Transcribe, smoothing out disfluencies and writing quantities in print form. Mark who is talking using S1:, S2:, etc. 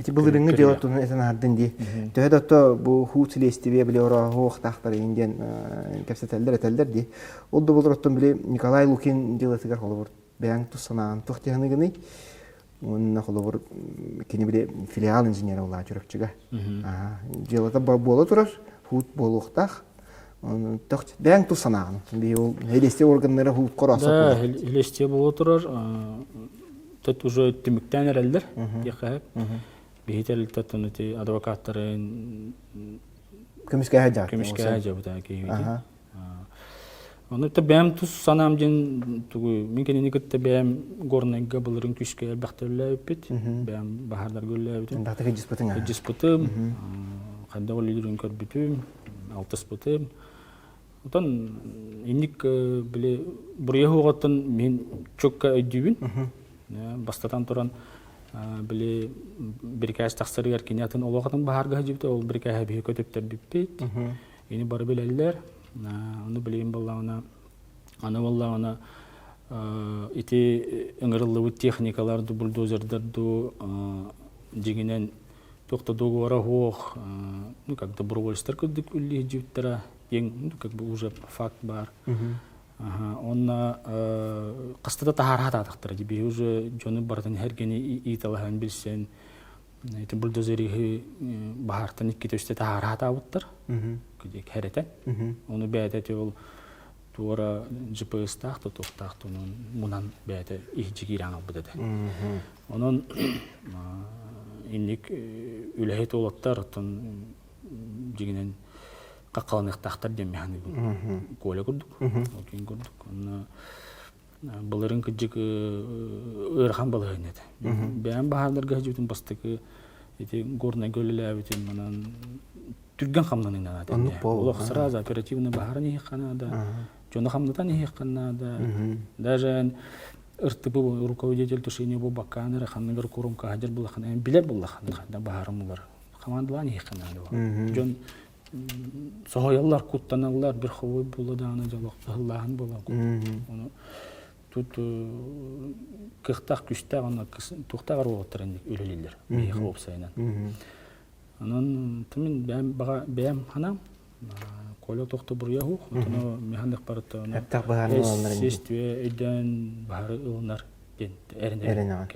S1: эти былырыңы делотун эсен ардын ди. Төһөдө бу хуцлестиве биле ора хоохтактар инден кепсетелдер этелдер ди. Ол да болроттон биле Николай Лукин делотыгар холобур. Бәң тусанан тохтягыны он холобур кини биле филиал инженер ола чуракчыга. Делота боло турар, хут болуктак. Тохт бәң тусанан. Би ол элесте органнары хут корасы.
S2: Да, элесте боло турар. Тот уже тимиктен эрелдер. Якап. Бихител тотун ти адвокаттарын
S1: көмүскө хажар.
S2: Көмүскө хажар бута кейби. Оны та бәм тус санам ден тугу минкен никетте бәм горнайга булырын күшкө бактылы өппет. Бәм бахардар гөллө өппет.
S1: Датыгы диспутың.
S2: Диспутым. Кандай ол лидерин көрбүтүм. Алтыс бутым. Отан инник биле бурыя хугаттан мен чокка өйдүбүн. Бастатан туран биле биркәс тахсырыгар кинятын олоғатын бахарга жибте ол биркәһә бие көтөптер биппет. Ини бары белеллер. Аны билейин балларына аны балларына ити ыңгырлы техникаларды бульдозердерду дигинен токтодогу ара хох, ну как добровольцтер көдүк үлли жибтера, ең как бы уже факт бар. Он кастата тахарата тактыр диби уже жоны бартан хергени италахан билсен эти бульдозери бахартан икки төстө тахарата буттар кидек херете оны бәйте ол туора GPS тахты токтактын мунан бәйте ихжигираңа бутады онон инник үлехет олаттар тон дигинен какалыныктактар демехани коля курдук окин курдук былырын кыжык ырхан балыгынет бәм бахардарга жутун бастыкы эти горная гөлләбитин манан түргөн хамнанын нада олох сразу оперативный бахар не ханада жона хамнатан не ханада даже РТБ руководитель тушения бу баканера ханнагар курумка хажыр булахан биле булахан да бахарымлар командалар не ханада жон соһояллар куттаналлар бир ховой буладаны жалокталлаһын була. Оны тут кыхтак күстә аны туктагар отырын үлелилер. Бие хоп сайнан. Анан тимин бәм ханам коля токто буря хук, аны механик барыта.
S1: Хәтта баһарны аллар.
S2: Систе өйдән баһары ылнар ден. Эренә.